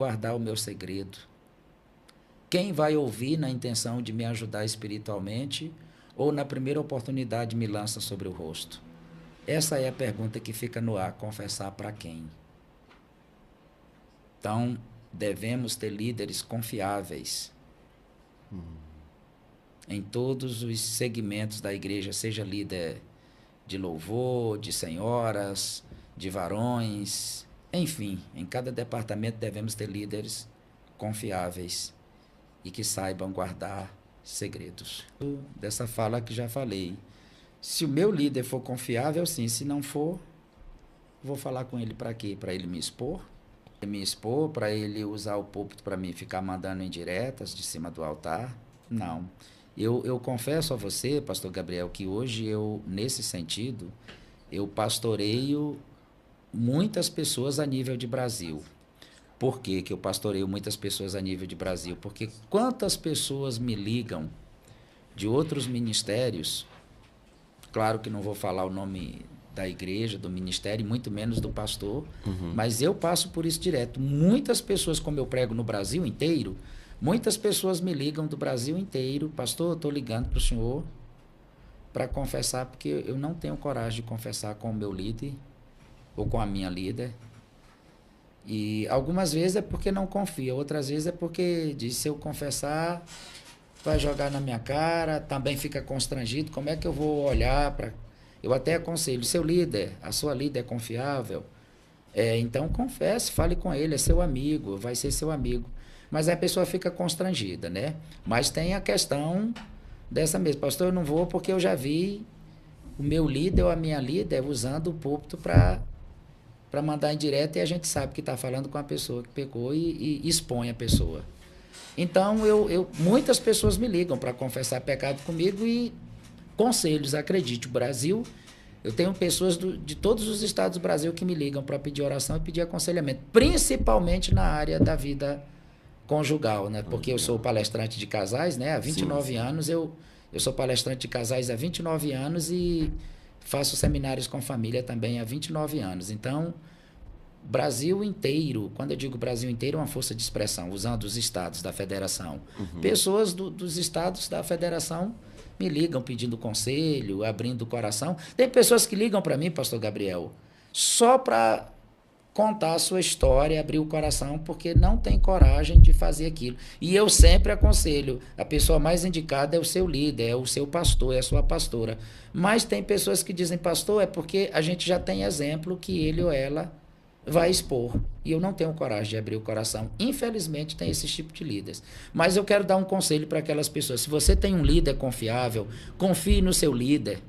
guardar o meu segredo? Quem vai ouvir na intenção de me ajudar espiritualmente ou na primeira oportunidade me lança sobre o rosto? Essa é a pergunta que fica no ar, confessar para quem? Então, devemos ter líderes confiáveis em todos os segmentos da igreja, seja líder de louvor, de senhoras, de varões, enfim, em cada departamento devemos ter líderes confiáveis e que saibam guardar segredos. Dessa fala que já falei. Se o meu líder for confiável, sim. Se não for, vou falar com ele para quê? Para ele me expor? Me expor, para ele usar o púlpito para mim ficar mandando indiretas de cima do altar? Não. Eu confesso a você, pastor Gabriel, que hoje eu, nesse sentido, eu pastoreio muitas pessoas a nível de Brasil. Por que que eu pastoreio muitas pessoas a nível de Brasil? Porque quantas pessoas me ligam de outros ministérios, claro que não vou falar o nome da igreja, do ministério, e muito menos do pastor, mas eu passo por isso direto. Muitas pessoas, como eu prego no Brasil inteiro, muitas pessoas me ligam do Brasil inteiro, pastor, eu estou ligando para o senhor para confessar, porque eu não tenho coragem de confessar com o meu líder ou com a minha líder. E algumas vezes é porque não confia, outras vezes é porque diz, se eu confessar, vai jogar na minha cara, também fica constrangido, como é que eu vou olhar para... Eu até aconselho, seu líder, a sua líder é confiável, então confesse, fale com ele, é seu amigo, vai ser seu amigo. Mas a pessoa fica constrangida, né? Mas tem a questão dessa mesma, pastor, eu não vou porque eu já vi o meu líder ou a minha líder usando o púlpito para mandar em direto e a gente sabe que está falando com a pessoa que pecou e expõe a pessoa. Então, muitas pessoas me ligam para confessar pecado comigo e conselhos, acredite, o Brasil, eu tenho pessoas de todos os estados do Brasil que me ligam para pedir oração e pedir aconselhamento, principalmente na área da vida conjugal, né? Porque eu sou palestrante de casais, né? Há 29 anos, eu sou palestrante de casais há 29 anos e faço seminários com família também há 29 anos. Então, Brasil inteiro, quando eu digo Brasil inteiro, é uma força de expressão, usando os estados da federação. Pessoas dos estados da federação me ligam pedindo conselho, abrindo o coração. Tem pessoas que ligam para mim, pastor Gabriel, só para contar a sua história, abrir o coração, porque não tem coragem de fazer aquilo. E eu sempre aconselho, a pessoa mais indicada é o seu líder, é o seu pastor, é a sua pastora. Mas tem pessoas que dizem, pastor, é porque a gente já tem exemplo que ele ou ela vai expor. E eu não tenho coragem de abrir o coração. Infelizmente, tem esse tipo de líderes. Mas eu quero dar um conselho para aquelas pessoas. Se você tem um líder confiável, confie no seu líder.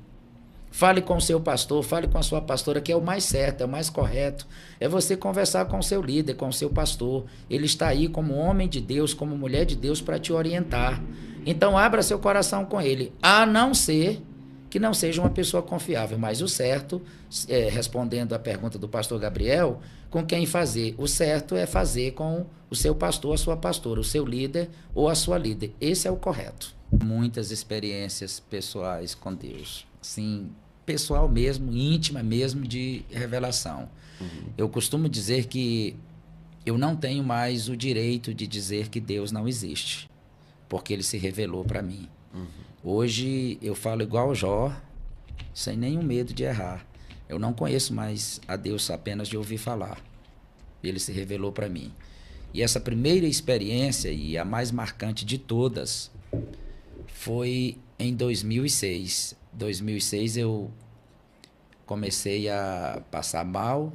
Fale com o seu pastor, fale com a sua pastora, que é o mais certo, é o mais correto. É você conversar com o seu líder, com o seu pastor. Ele está aí como homem de Deus, como mulher de Deus, para te orientar. Então, abra seu coração com ele, a não ser que não seja uma pessoa confiável. Mas o certo, respondendo à pergunta do pastor Gabriel, com quem fazer? O certo é fazer com o seu pastor, a sua pastora, o seu líder ou a sua líder. Esse é o correto. Muitas experiências pessoais com Deus. Sim, pessoal mesmo, íntima mesmo, de revelação. Eu costumo dizer que eu não tenho mais o direito de dizer que Deus não existe, porque ele se revelou para mim. Hoje eu falo igual Jó, sem nenhum medo de errar. Eu não conheço mais a Deus apenas de ouvir falar. Ele se revelou para mim. E essa primeira experiência, e a mais marcante de todas, foi em 2006. 2006 eu comecei a passar mal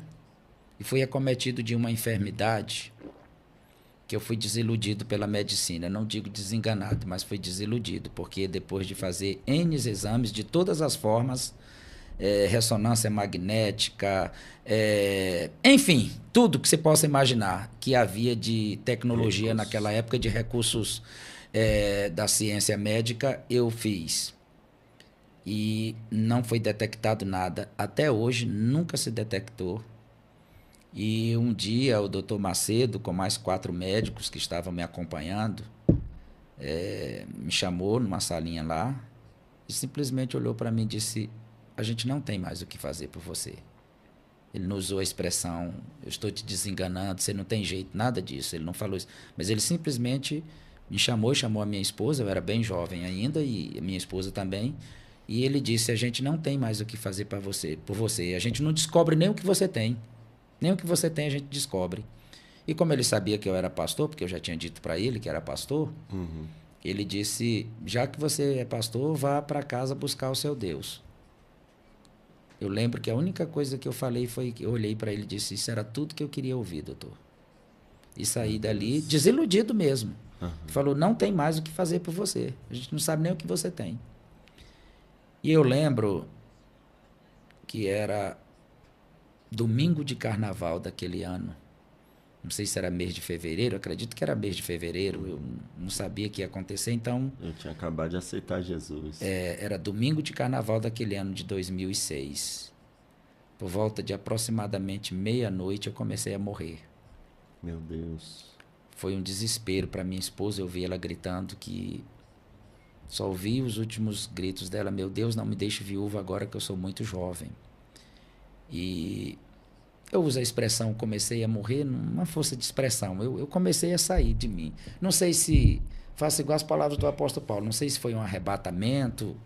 e fui acometido de uma enfermidade que eu fui desiludido pela medicina. Não digo desenganado, mas fui desiludido, porque depois de fazer N exames de todas as formas, ressonância magnética, enfim, tudo que você possa imaginar que havia de tecnologia naquela época, de recursos da ciência médica, eu fiz. E não foi detectado nada. Até hoje, nunca se detectou. E um dia, o doutor Macedo, com mais 4 médicos que estavam me acompanhando, me chamou numa salinha lá e simplesmente olhou para mim e disse: a gente não tem mais o que fazer por você. Ele não usou a expressão, eu estou te desenganando, você não tem jeito, nada disso. Ele não falou isso. Mas ele simplesmente me chamou, chamou a minha esposa, eu era bem jovem ainda, e a minha esposa também. E ele disse, a gente não tem mais o que fazer por você. A gente não descobre nem o que você tem. Nem o que você tem a gente descobre. E como ele sabia que eu era pastor, porque eu já tinha dito para ele que era pastor, ele disse, já que você é pastor, vá para casa buscar o seu Deus. Eu lembro que a única coisa que eu falei foi que eu olhei para ele e disse, isso era tudo que eu queria ouvir, doutor. E saí dali desiludido mesmo. Falou, não tem mais o que fazer por você. A gente não sabe nem o que você tem. E eu lembro que era domingo de carnaval daquele ano. Não sei se era mês de fevereiro, acredito que era mês de fevereiro, eu não sabia que ia acontecer, então... Eu tinha acabado de aceitar Jesus. Era domingo de carnaval daquele ano de 2006. Por volta de aproximadamente meia-noite eu comecei a morrer. Meu Deus. Foi um desespero para minha esposa, eu vi ela gritando que... Só ouvi os últimos gritos dela, meu Deus, não me deixe viúva agora que eu sou muito jovem. E eu uso a expressão comecei a morrer, numa força de expressão, eu comecei a sair de mim. Não sei se, faço igual as palavras do apóstolo Paulo, não sei se foi um arrebatamento,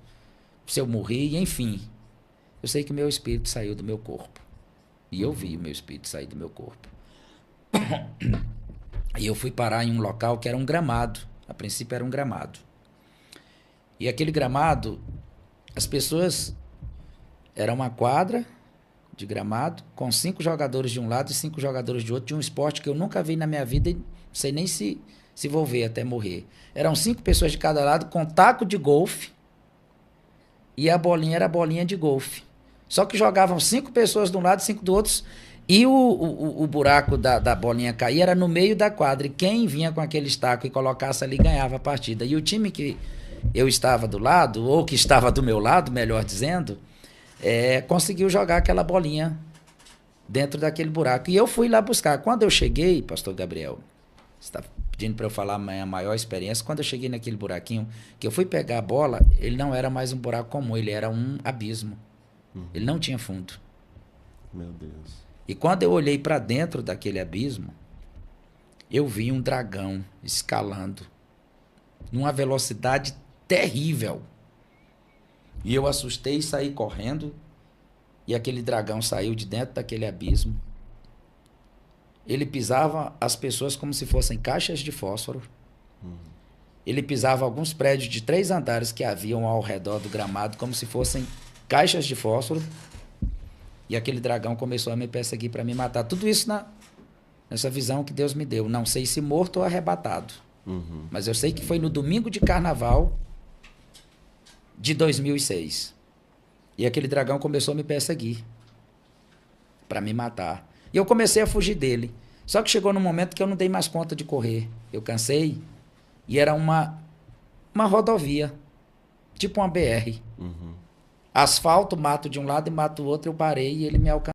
se eu morri, enfim. Eu sei que meu espírito saiu do meu corpo. E eu vi o meu espírito sair do meu corpo. E eu fui parar em um local que era um gramado, a princípio era um gramado. E aquele gramado, as pessoas... Era uma quadra de gramado, com 5 jogadores de um lado e 5 jogadores de outro, de um esporte que eu nunca vi na minha vida e não sei nem se vou ver até morrer. Eram 5 pessoas de cada lado com taco de golfe e a bolinha era a bolinha de golfe. Só que jogavam 5 pessoas de um lado e 5 do outro e o buraco da bolinha cair era no meio da quadra. E quem vinha com aquele taco e colocasse ali ganhava a partida. E o time que eu estava do lado, ou que estava do meu lado, melhor dizendo, conseguiu jogar aquela bolinha dentro daquele buraco. E eu fui lá buscar. Quando eu cheguei, pastor Gabriel, você está pedindo para eu falar a minha maior experiência, quando eu cheguei naquele buraquinho, que eu fui pegar a bola, ele não era mais um buraco comum, ele era um abismo. Ele não tinha fundo. Meu Deus. E quando eu olhei para dentro daquele abismo, eu vi um dragão escalando numa velocidade terrível. E eu assustei e saí correndo. E aquele dragão saiu de dentro daquele abismo. Ele pisava as pessoas como se fossem caixas de fósforo. Ele pisava alguns prédios de 3 andares que haviam ao redor do gramado como se fossem caixas de fósforo. E aquele dragão começou a me perseguir para me matar. Tudo isso nessa visão que Deus me deu. Não sei se morto ou arrebatado. Mas eu sei que foi no domingo de carnaval de 2006. E aquele dragão começou a me perseguir para me matar. E eu comecei a fugir dele. Só que chegou num momento que eu não dei mais conta de correr. Eu cansei e era uma rodovia, tipo uma BR. Asfalto, mato de um lado e mato do outro, eu parei e ele me alcançou.